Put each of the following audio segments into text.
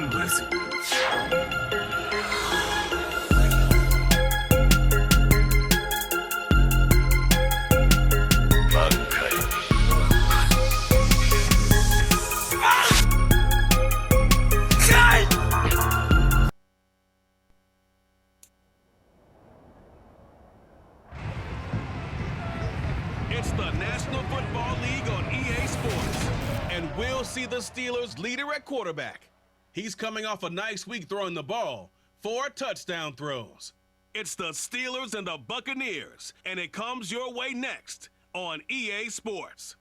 God bless you. It's the National Football League on EA Sports, and we'll see the Steelers' leader at quarterback. He's coming off a nice week throwing the ball, 4 touchdown throws. It's the Steelers and the Buccaneers, and it comes your way next on EA Sports.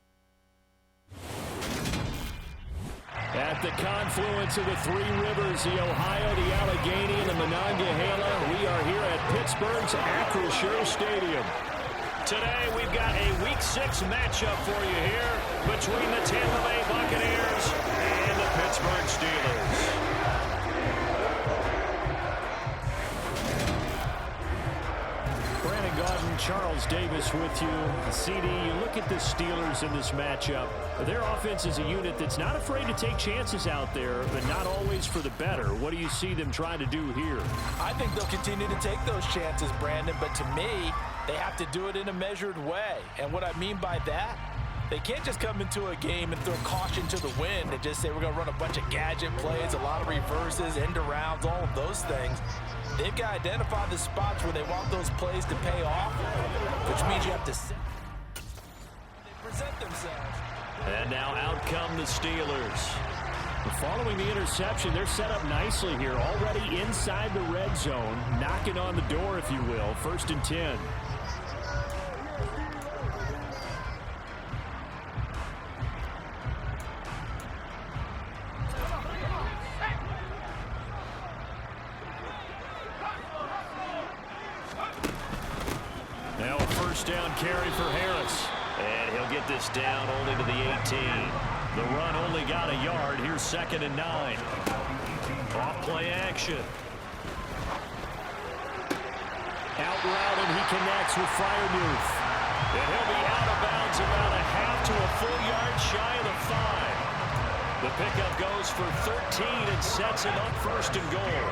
At the confluence of the 3 rivers, the Ohio, the Allegheny, and the Monongahela, we are here at Pittsburgh's Acrisure Stadium. Today, we've got a Week 6 matchup for you here between the Tampa Bay Buccaneers and the Pittsburgh Steelers. Brandon Gaudin, Charles Davis with you. CD, you look at the Steelers in this matchup. Their offense is a unit that's not afraid to take chances out there, but not always for the better. What do you see them trying to do here? I think they'll continue to take those chances, Brandon, but to me, they have to do it in a measured way. And what I mean by that, they can't just come into a game and throw caution to the wind and just say we're going to run a bunch of gadget plays, a lot of reverses, end arounds, all of those things. They've got to identify the spots where they want those plays to pay off, which means you have to set they present themselves. And now out come the Steelers. Following the interception, they're set up nicely here, already inside the red zone, knocking on the door, if you will. 1st and 10. Now a 1st down carry for Harris. And he'll get this down only to the 18. The run only got a yard. Here's 2nd and 9. Off play action. Out route, and he connects with Freiermuth. And he'll be out of bounds about a half to a full yard shy of the 5. The pickup goes for 13 and sets him up 1st and goal.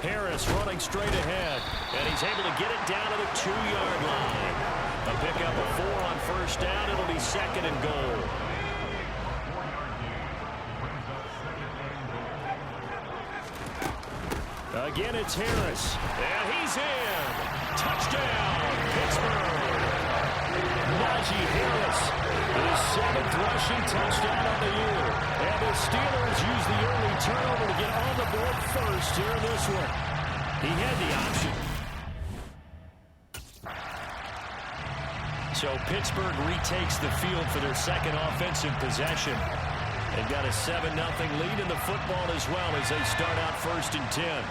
Harris running straight ahead, and he's able to get it down to the 2-yard line. A pickup of 4 on 1st down. It'll be 2nd and goal. Again, it's Harris, and he's in. Touchdown, Pittsburgh. Najee Harris, his 7th rushing touchdown of the year. And the Steelers use the early turnover to get on the board first here in this one. He had the option. So Pittsburgh retakes the field for their 2nd offensive possession. They've got a 7-0 lead in the football as well as they start out 1st and 10.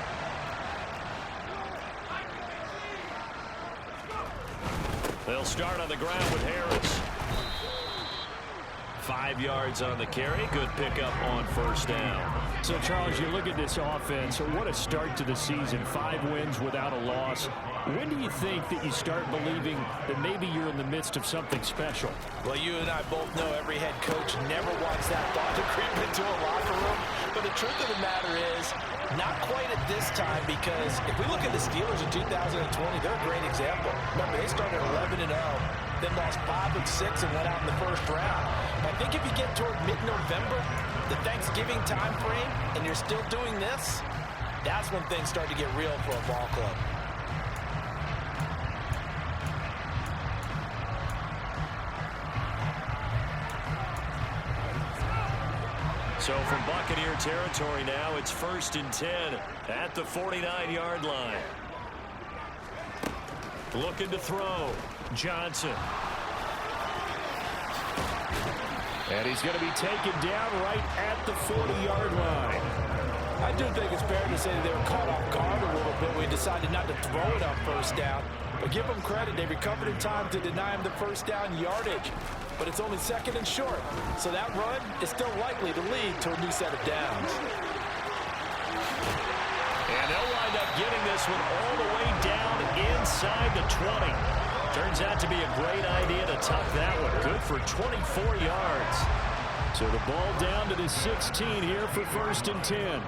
They'll start on the ground with Harris. 5 yards on the carry. Good pickup on 1st down. So, Charles, you look at this offense. What a start to the season. 5 wins without a loss. When do you think that you start believing that maybe you're in the midst of something special? Well, you and I both know every head coach never wants that thought to creep into a locker room. But the truth of the matter is, not quite at this time, because if we look at the Steelers in 2020, they're a great example. Remember, they started 11-0, then lost 5 of 6 and went out in the 1st round. I think if you get toward mid-November, the Thanksgiving time frame, and you're still doing this, that's when things start to get real for a ball club. So from Buccaneer territory now, it's 1st and 10 at the 49-yard line. Looking to throw. Johnson. And he's going to be taken down right at the 40-yard line. I do think it's fair to say they were caught off guard a little bit. We decided not to throw it on 1st down. But give them credit. They recovered in time to deny him the 1st down yardage. But it's only 2nd and short. So that run is still likely to lead to a new set of downs. And they'll wind up getting this one all the way down inside the 20. Turns out to be a great idea to tuck that one. Good for 24 yards. So the ball down to the 16 here for 1st and 10.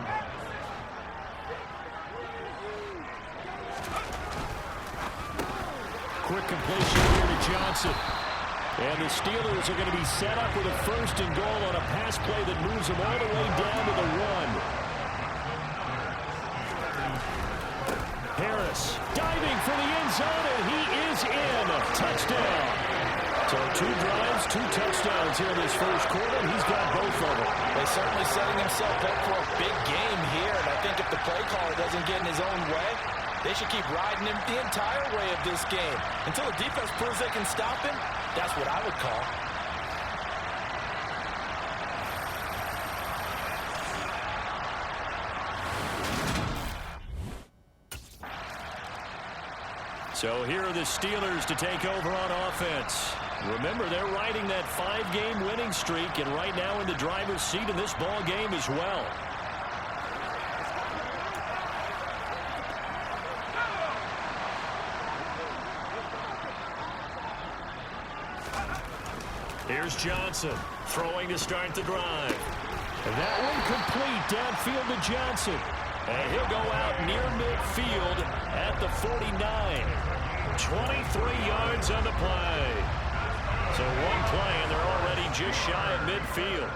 Quick completion here to Johnson. And the Steelers are going to be set up with a 1st and goal on a pass play that moves them all the way down to the 1. Harris diving for the end zone, and he is in. Touchdown. So 2 drives, 2 touchdowns here in this first quarter, and he's got both of them. They're certainly setting himself up for a big game here, and I think if the play caller doesn't get in his own way, they should keep riding him the entire way of this game. Until the defense proves they can stop him, that's what I would call. So here are the Steelers to take over on offense. Remember, they're riding that 5-game winning streak, and right now in the driver's seat in this ball game as well. Here's Johnson throwing to start the drive. And that one complete downfield to Johnson. And he'll go out near midfield at the 49. 23 yards on the play. So 1 play, and they're already just shy of midfield.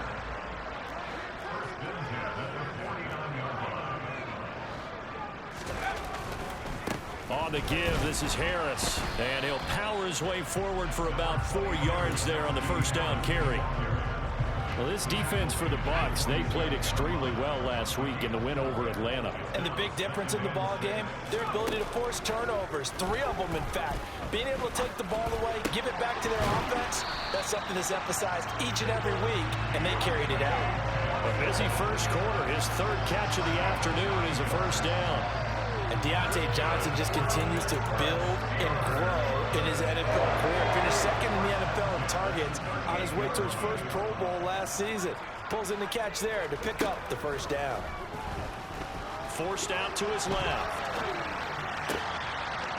On the give, this is Harris. And he'll power his way forward for about 4 yards there on the 1st down carry. Well, this defense for the Bucs, they played extremely well last week in the win over Atlanta. And the big difference in the ball game, their ability to force turnovers, 3 of them in fact. Being able to take the ball away, give it back to their offense, that's something that's emphasized each and every week, and they carried it out. A busy first quarter. His 3rd catch of the afternoon is a 1st down. And Deontay Johnson just continues to build and grow in his NFL career. Finished 2nd in the NFL in targets on his way to his first Pro Bowl last season. Pulls in the catch there to pick up the 1st down. Forced out to his left.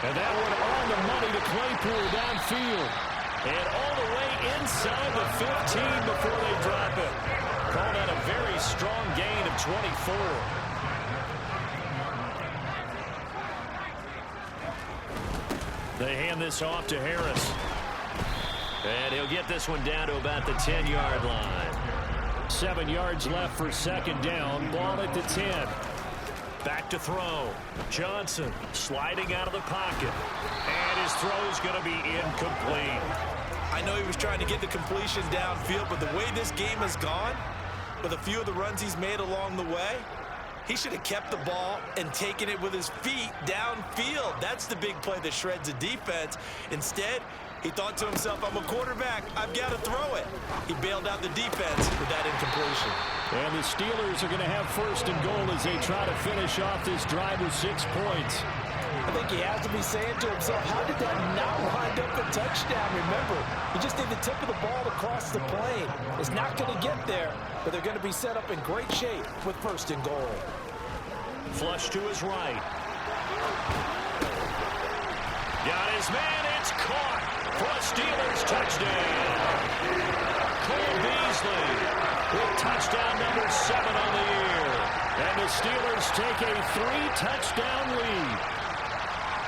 And that one on the money to Claypool downfield. And all the way inside the 15 before they drop it. Called out a very strong gain of 24. They hand this off to Harris. And he'll get this one down to about the 10-yard line. 7 yards left for 2nd down. Ball at the 10. Back to throw. Johnson sliding out of the pocket. And his throw's going to be incomplete. I know he was trying to get the completion downfield, but the way this game has gone, with a few of the runs he's made along the way, he should have kept the ball and taken it with his feet downfield. That's the big play that shreds a defense. Instead, he thought to himself, I'm a quarterback, I've got to throw it. He bailed out the defense with that incompletion. And the Steelers are going to have 1st and goal as they try to finish off this drive with 6 points. I think he has to be saying to himself, how did that not wind up a touchdown? Remember, you just need the tip of the ball to cross the plane. It's not going to get there, but they're going to be set up in great shape with 1st and goal. Flush to his right. Got his man, it's caught for a Steelers touchdown. Cole Beasley with touchdown number 7 on the year. And the Steelers take a 3-touchdown lead.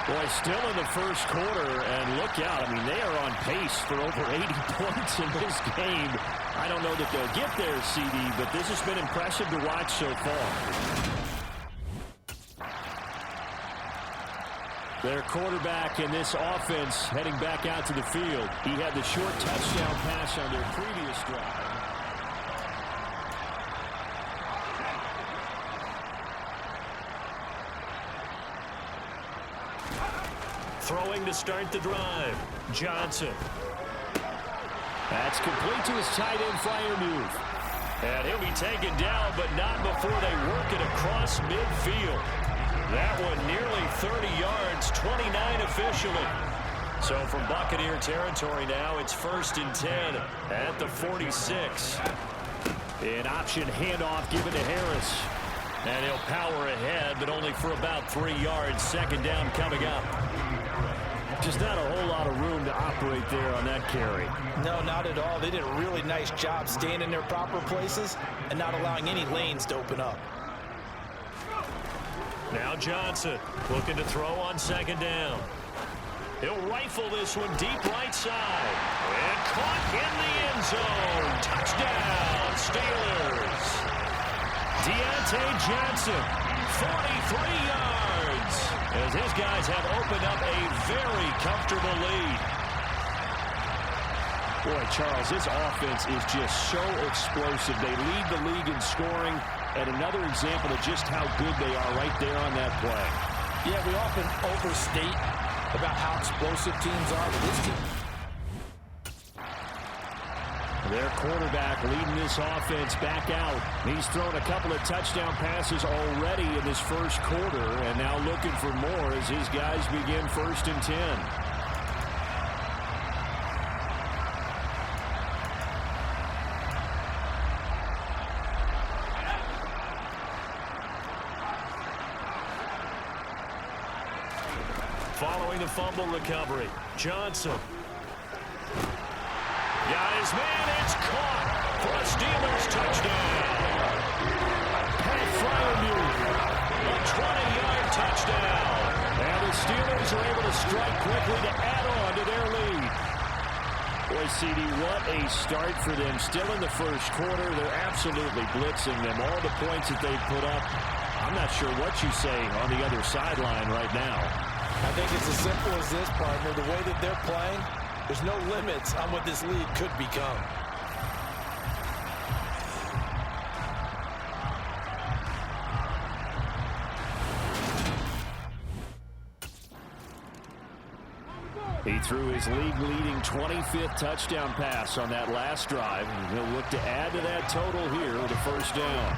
Boy, still in the first quarter, and look out. I mean, they are on pace for over 80 points in this game. I don't know that they'll get there, CD, but this has been impressive to watch so far. Their quarterback in this offense heading back out to the field. He had the short touchdown pass on their previous drive. Throwing to start the drive. Johnson. That's complete to his tight end flyer move. And he'll be taken down, but not before they work it across midfield. That one nearly 30 yards, 29 officially. So from Buccaneer territory now, it's 1st and 10 at the 46. An option handoff given to Harris. And he'll power ahead, but only for about 3 yards. 2nd down coming up. Just not a whole lot of room to operate there on that carry. No, not at all. They did a really nice job staying in their proper places and not allowing any lanes to open up. Now Johnson looking to throw on second down. He'll rifle this one deep right side. And caught in the end zone. Touchdown, Steelers. Deontay Johnson, 43 yards, as his guys have opened up a very comfortable lead. Boy, Charles, this offense is just so explosive. They lead the league in scoring, and another example of just how good they are right there on that play. Yeah, we often overstate about how explosive teams are with this team. Their quarterback leading this offense back out. He's thrown a couple of touchdown passes already in this first quarter, and now looking for more as his guys begin 1st and 10. Following the fumble recovery, Johnson. Got his man, it's caught for a Steelers touchdown. Pat Fryermuth, a 20-yard touchdown. And the Steelers are able to strike quickly to add on to their lead. Boy, CD, what a start for them. Still in the first quarter, they're absolutely blitzing them. All the points that they've put up, I'm not sure what you say on the other sideline right now. I think it's as simple as this, partner. The way that they're playing, there's no limits on what this lead could become. He threw his league-leading 25th touchdown pass on that last drive, and he'll look to add to that total here with a first down.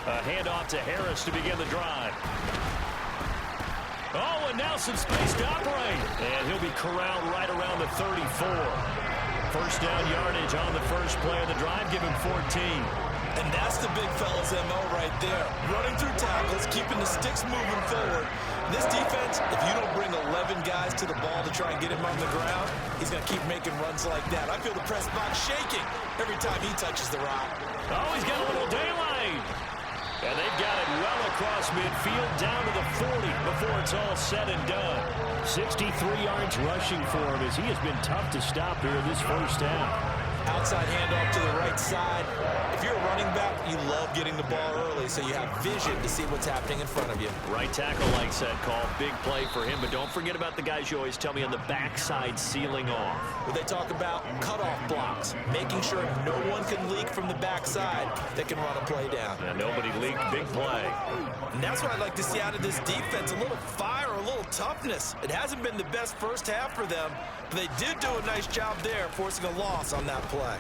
A handoff to Harris to begin the drive. Oh, and now some space to operate. And he'll be corralled right around the 34. First down yardage on the first play of the drive. Give him 14. And that's the big fella's MO right there. Running through tackles, keeping the sticks moving forward. This defense, if you don't bring 11 guys to the ball to try and get him on the ground, he's going to keep making runs like that. I feel the press box shaking every time he touches the rock. Oh, he's got a little daylight. And they've got it well across midfield down to the 40 before it's all said and done. 63 yards rushing for him as he has been tough to stop here in this first half. Outside handoff to the right side. If you're a running back, you love getting the ball early so you have vision to see what's happening in front of you. Right tackle likes that call. Big play for him, but don't forget about the guys you always tell me on the backside sealing off. Where they talk about cutoff blocks, making sure no one can leak from the backside that can run a play down. And nobody leaked. Big play. And that's what I'd like to see out of this defense, a little fire, a little toughness. It hasn't been the best first half for them, but they did do a nice job there, forcing a loss on that play.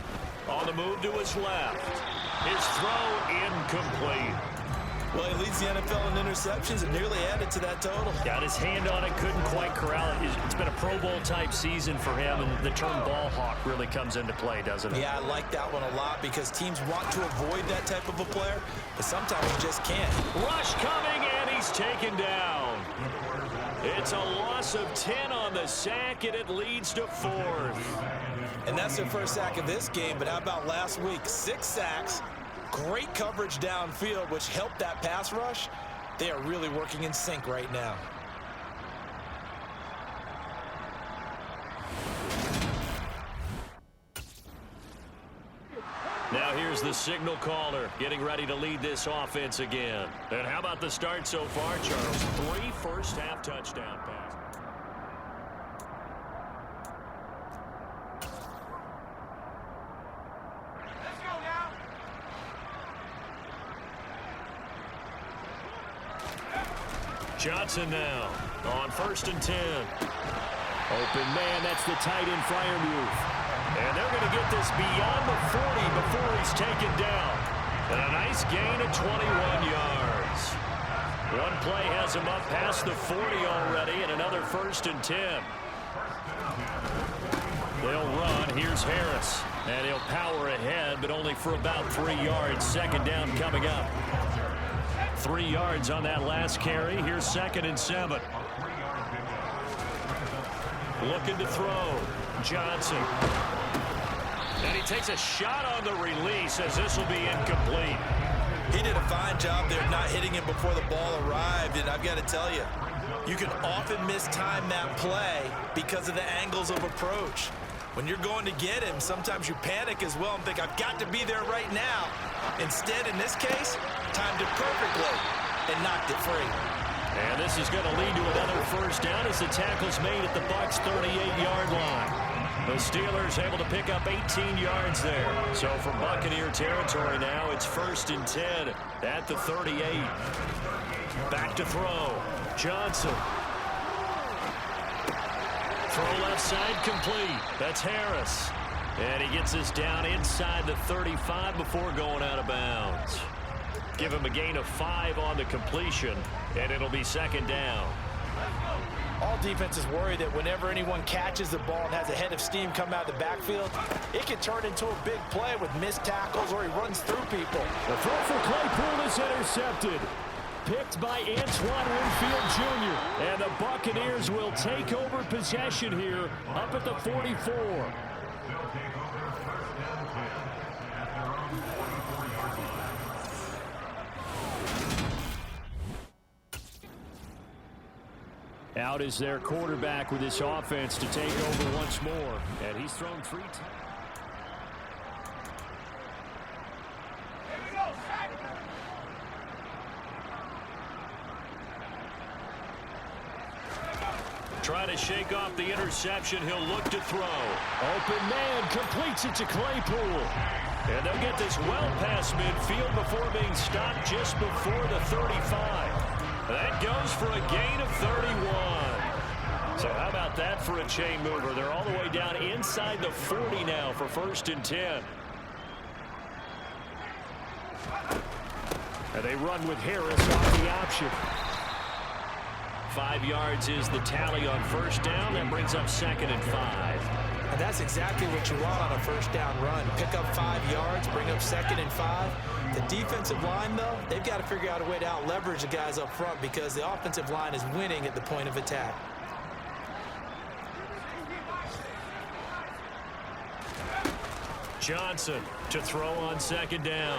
On the move to his left. His throw incomplete. Well, he leads the NFL in interceptions and nearly added to that total. Got his hand on it, couldn't quite corral it. It's been a Pro Bowl type season for him, and the term ball hawk really comes into play, doesn't it? Yeah, I like that one a lot because teams want to avoid that type of a player, but sometimes you just can't. Rush coming, and he's taken down. It's a loss of 10 on the sack, and it leads to 4th. And that's their first sack of this game, but how about last week? 6 sacks, great coverage downfield, which helped that pass rush. They are really working in sync right now. Now here's the signal caller getting ready to lead this offense again. And how about the start so far, Charles? 3 first-half touchdown passes. Johnson now on 1st and 10. Open man, that's the tight end Fryermuth. And they're going to get this beyond the 40 before he's taken down. And a nice gain of 21 yards. One play has him up past the 40 already, and another 1st and 10. They'll run. Here's Harris. And he'll power ahead, but only for about 3 yards. Second down coming up. 3 yards on that last carry. Here's 2nd and 7. Looking to throw. Johnson. And he takes a shot on the release as this will be incomplete. He did a fine job there not hitting him before the ball arrived, and I've got to tell you, you can often mistime that play because of the angles of approach. When you're going to get him, sometimes you panic as well and think, I've got to be there right now. Instead, in this case, timed it perfectly and knocked it free. And this is going to lead to another first down as the tackle's made at the Bucs' 38-yard line. The Steelers able to pick up 18 yards there. So from Buccaneer territory now, it's 1st and 10 at the 38. Back to throw. Johnson. Throw left side complete. That's Harris. And he gets us down inside the 35 before going out of bounds. Give him a gain of 5 on the completion, and it'll be 2nd down. All defenses worry that whenever anyone catches the ball and has a head of steam come out of the backfield, it can turn into a big play with missed tackles or he runs through people. The throw for Claypool is intercepted. Picked by Antoine Winfield Jr. And the Buccaneers will take over possession here up at the 44. Out is their quarterback with this offense to take over once more. And he's thrown 3 times. Trying to shake off the interception. He'll look to throw. Open man completes it to Claypool. And they'll get this well past midfield before being stopped just before the 35. That goes for a gain of 31. So how about that for a chain mover? They're all the way down inside the 40 now for 1st and 10. And they run with Harris off the option. 5 yards is the tally on 1st down. That brings up 2nd and 5. And that's exactly what you want on a 1st down run. Pick up 5 yards, bring up 2nd and 5. The defensive line, though, they've got to figure out a way to out-leverage the guys up front because the offensive line is winning at the point of attack. Johnson to throw on 2nd down.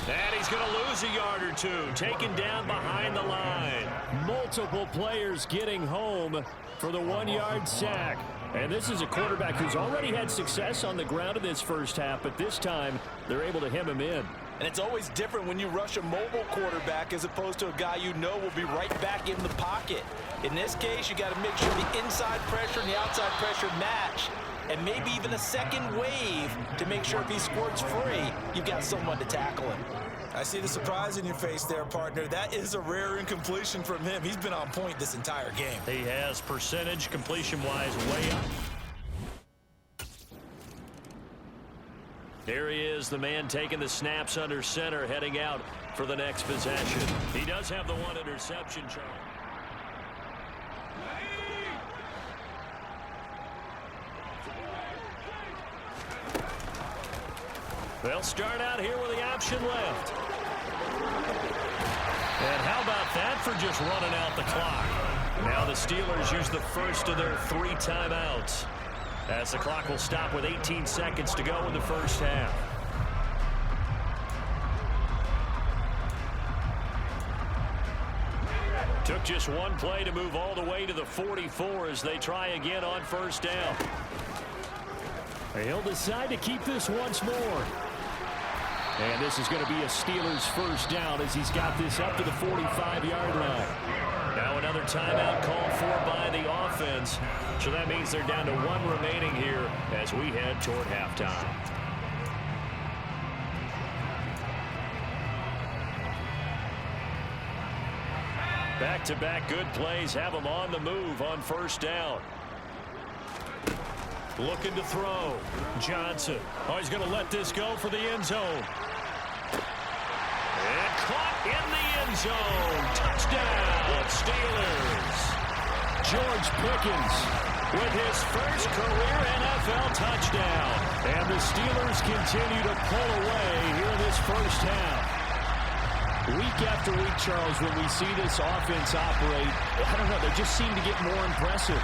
And he's going to lose a yard or 2. Taken down behind the line. Multiple players getting home for the 1-yard sack. And this is a quarterback who's already had success on the ground in this first half, but this time they're able to hem him in. And it's always different when you rush a mobile quarterback as opposed to a guy you know will be right back in the pocket. In this case, you got to make sure the inside pressure and the outside pressure match. And maybe even a second wave to make sure if he squirts free, you've got someone to tackle him. I see the surprise in your face there, partner. That is a rare incompletion from him. He's been on point this entire game. He has percentage completion-wise way up. There he is, the man taking the snaps under center, heading out for the next possession. He does have the 1 interception, Charlie. They'll start out here with the option left. And how about that for just running out the clock? Now the Steelers use the first of their 3 timeouts as the clock will stop with 18 seconds to go in the first half. Took just 1 play to move all the way to the 44 as they try again on 1st down. He'll decide to keep this once more. And this is going to be a Steelers 1st down as he's got this up to the 45-yard line. Now another timeout called for by the offense. So that means they're down to 1 remaining here as we head toward halftime. Back-to-back good plays have them on the move on 1st down. Looking to throw. Johnson. Oh, he's going to let this go for the end zone. And caught in the end zone. Touchdown, Steelers. George Pickens with his first career NFL touchdown. And the Steelers continue to pull away here in this first half. Week after week, Charles, when we see this offense operate, I don't know, they just seem to get more impressive.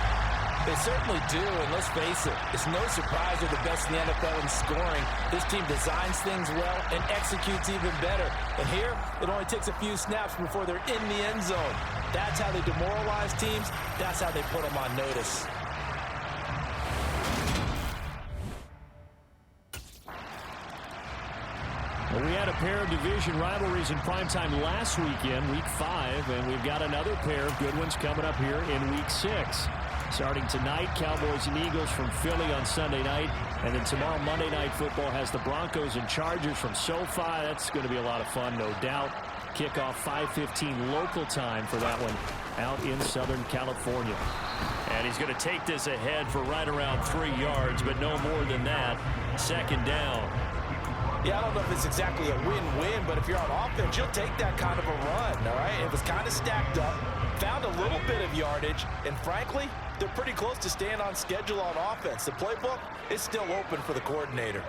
They certainly do, and let's face it, it's no surprise they're the best in the NFL in scoring. This team designs things well and executes even better. And here, it only takes a few snaps before they're in the end zone. That's how they demoralize teams. That's how they put them on notice. Well, we had a pair of division rivalries in primetime last weekend, Week 5, and we've got another pair of good ones coming up here in Week 6. Starting tonight, Cowboys and Eagles from Philly on Sunday night, and then tomorrow, Monday Night Football has the Broncos and Chargers from SoFi. That's going to be a lot of fun, no doubt. Kickoff 5:15 local time for that one out in Southern California. And he's going to take this ahead for right around 3 yards, but no more than that. Second down. Yeah, I don't know if it's exactly a win-win, but if you're on offense, you'll take that kind of a run, all right? It was kind of stacked up, found a little bit of yardage, and frankly, they're pretty close to staying on schedule on offense. The playbook is still open for the coordinator.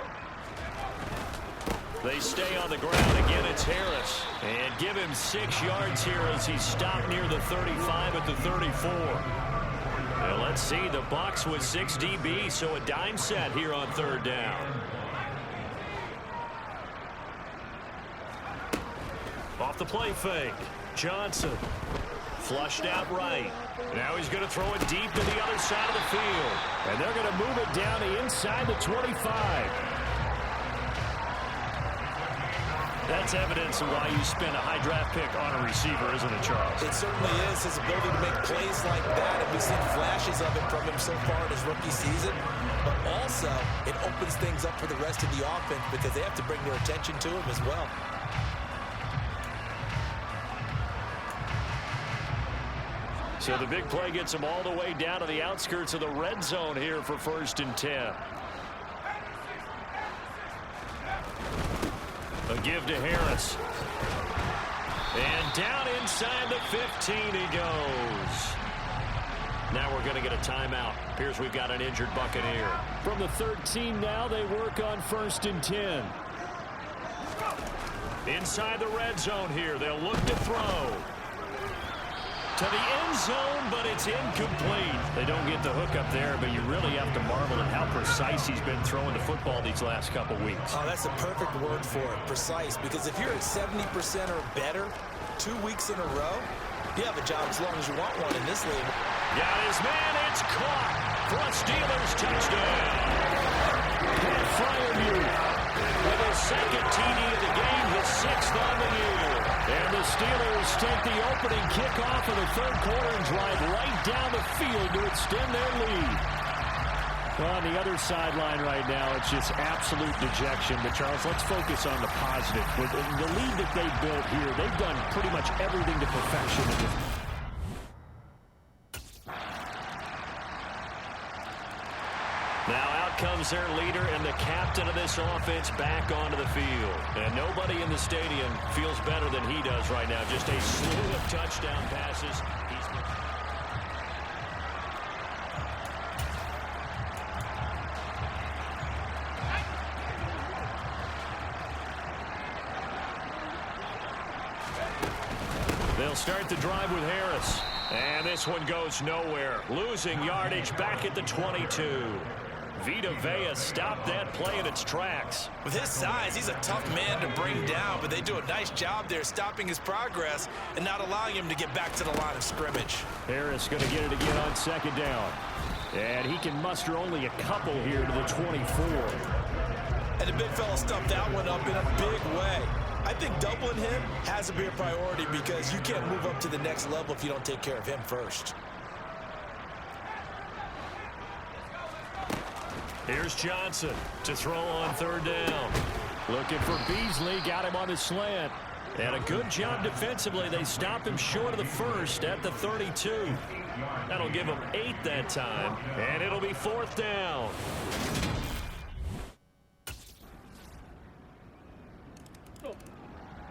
They stay on the ground. Again, it's Harris. And give him 6 yards here as he's stopped near the 35 at the 34. Well, let's see. The Bucs with 6 DB, so a dime set here on third down. Off the play fake. Johnson. Flushed out right. Now he's going to throw it deep to the other side of the field. And they're going to move it down to inside the 25. That's evidence of why you spend a high draft pick on a receiver, isn't it, Charles? It certainly is. His ability to make plays like that, and we've seen flashes of it from him so far in his rookie season. But also, it opens things up for the rest of the offense because they have to bring their attention to him as well. So the big play gets him all the way down to the outskirts of the red zone here for 1st and 10. A give to Harris. And down inside the 15 he goes. Now we're going to get a timeout. Appears we've got an injured Buccaneer. From the 13 now, they work on 1st and 10. Inside the red zone here, they'll look to throw. To the end zone, but it's incomplete. They don't get the hook up there, but you really have to marvel at how precise he's been throwing the football these last couple weeks. Oh, that's a perfect word for it, precise, because if you're at 70% or better 2 weeks in a row, you have a job as long as you want one in this league. Got his man, it's caught for a Steelers touchdown. Pat Fryermuth with his 2nd TD of the game, his 6th on the year. And the Steelers take the opening kickoff of the 3rd quarter and drive right down the field to extend their lead. Well, on the other sideline right now, it's just absolute dejection. But, Charles, let's focus on the positive. With the lead that they built here, they've done pretty much everything to perfection in this. Now out comes their leader and the captain of this offense back onto the field. And nobody in the stadium feels better than he does right now. Just a slew of touchdown passes. They'll start the drive with Harris. And this one goes nowhere. Losing yardage back at the 22. Vita Vea stopped that play in its tracks. With his size, he's a tough man to bring down, but they do a nice job there stopping his progress and not allowing him to get back to the line of scrimmage. Harris going to get it again on 2nd down. And he can muster only a couple here to the 24. And the big fella stuffed that one up in a big way. I think doubling him has to be a priority because you can't move up to the next level if you don't take care of him first. Here's Johnson to throw on 3rd down. Looking for Beasley, got him on the slant. And a good job defensively. They stop him short of the 1st at the 32. That'll give him 8 that time. And it'll be 4th down.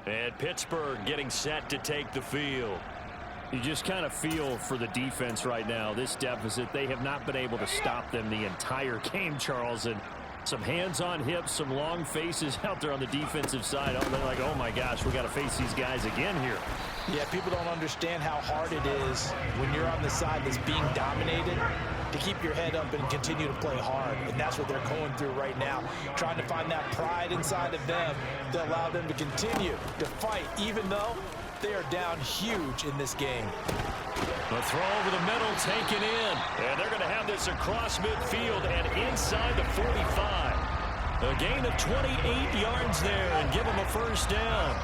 And Pittsburgh getting set to take the field. You just kind of feel for the defense right now, this deficit. They have not been able to stop them the entire game, Charles. And some hands on hips, some long faces out there on the defensive side. Oh, they're like, oh, my gosh, we got to face these guys again here. Yeah, people don't understand how hard it is when you're on the side that's being dominated to keep your head up and continue to play hard. And that's what they're going through right now, trying to find that pride inside of them to allow them to continue to fight, even though they are down huge in this game. The throw over the middle taken in. And they're going to have this across midfield and inside the 45. A gain of 28 yards there and give them a first down.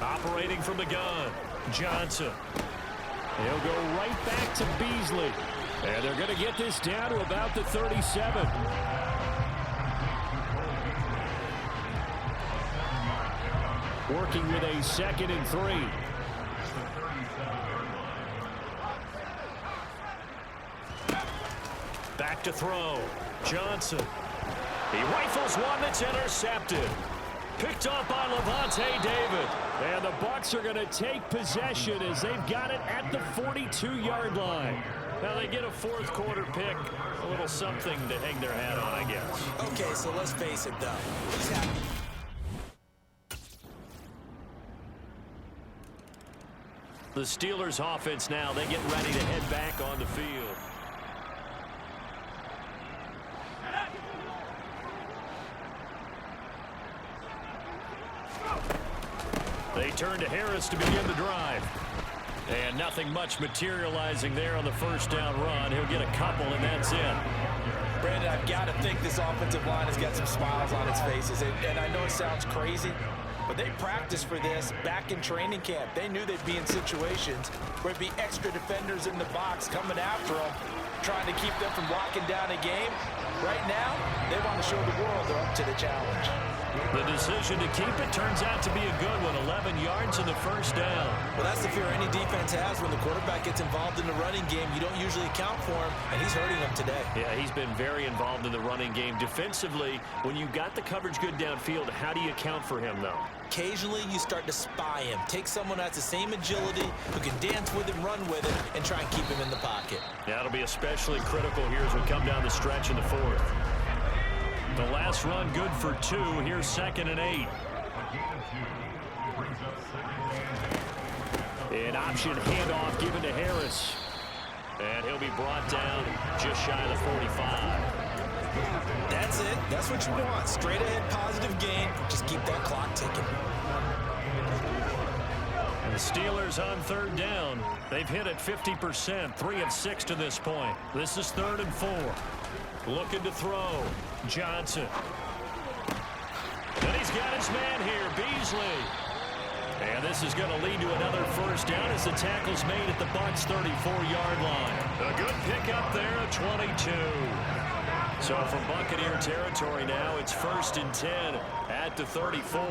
Operating from the gun, Johnson. He'll go right back to Beasley. And they're going to get this down to about the 37. Working with a 2nd and 3. Back to throw. Johnson. He rifles one that's intercepted. Picked off by Levante David. And the Bucs are going to take possession as they've got it at the 42-yard line. Now they get a fourth quarter pick. A little something to hang their hat on, I guess. Okay, so let's face it, though. He's happy. The Steelers offense now, they get ready to head back on the field. They turn to Harris to begin the drive. And nothing much materializing there on the first down run. He'll get a couple, and that's it. Brandon, I've got to think this offensive line has got some smiles on its faces. And I know it sounds crazy, but they practiced for this back in training camp. They knew they'd be in situations where it'd be extra defenders in the box coming after them, trying to keep them from locking down a game. Right now, they want to show the world they're up to the challenge. The decision to keep it turns out to be a good one. 11 yards in the first down. Well, that's the fear any defense has when the quarterback gets involved in the running game. You don't usually account for him, and he's hurting them today. Yeah, he's been very involved in the running game. Defensively, when you got the coverage good downfield, how do you account for him, though? Occasionally, you start to spy him. Take someone who has the same agility, who can dance with him, run with him, and try and keep him in the pocket. That'll be especially critical here as we come down the stretch in the fourth. The last run good for 2. Here's 2nd and 8. An option handoff given to Harris. And he'll be brought down just shy of the 45. That's it. That's what you want. Straight ahead positive gain. Just keep that clock ticking. And the Steelers on third down. They've hit it 50%. 3 of 6 to this point. This is 3rd and 4. Looking to throw. Johnson. And he's got his man here, Beasley. And this is going to lead to another first down as the tackle's made at the Bucs' 34-yard line. A good pickup there at 22. So from Buccaneer territory now, it's 1st and 10 at the 34.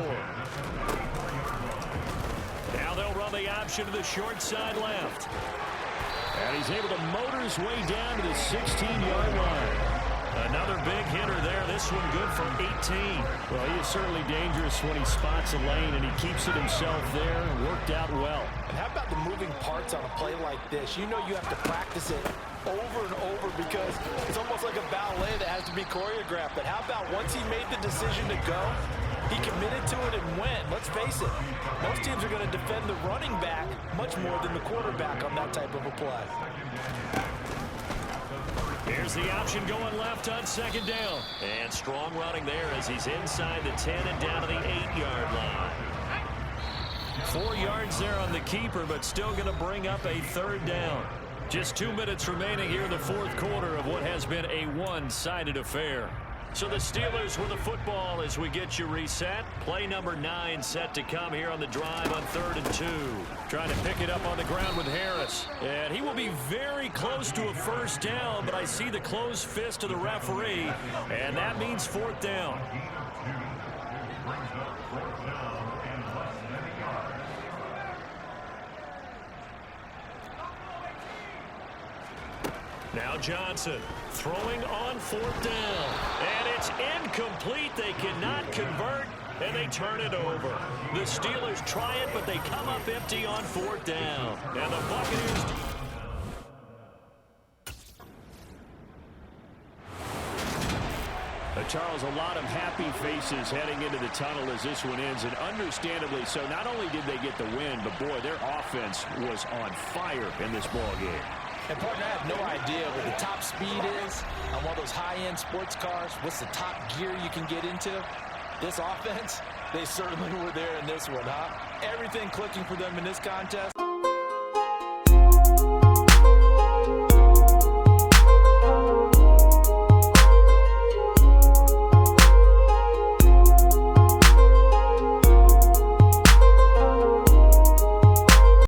Now they'll run the option to the short side left. And he's able to motor his way down to the 16-yard line. Another big hitter there. This one good for 18. Well, he is certainly dangerous when he spots a lane, and he keeps it himself there. Worked out well. And how about the moving parts on a play like this? You know you have to practice it over and over because it's almost like a ballet that has to be choreographed. But how about once he made the decision to go, he committed to it and went. Let's face it, most teams are going to defend the running back much more than the quarterback on that type of a play. Here's the option going left on 2nd down. And strong running there as he's inside the 10 and down to the 8-yard line. 4 yards there on the keeper, but still going to bring up a 3rd down. Just 2 minutes remaining here in the fourth quarter of what has been a one-sided affair. So the Steelers with the football as we get you reset. Play number 9 set to come here on the drive on 3rd and 2. Trying to pick it up on the ground with Harris. And he will be very close to a first down, but I see the closed fist of the referee, and that means 4th down. Now Johnson throwing on 4th down. And it's incomplete. They cannot convert, and they turn it over. The Steelers try it, but they come up empty on 4th down. And the Buccaneers... Charles, a lot of happy faces heading into the tunnel as this one ends, and understandably so. Not only did they get the win, but boy, their offense was on fire in this ball game. And partner, I have no idea what the top speed is on one of those high-end sports cars. What's the top gear you can get into? This offense, they certainly were there in this one, huh? Everything clicking for them in this contest.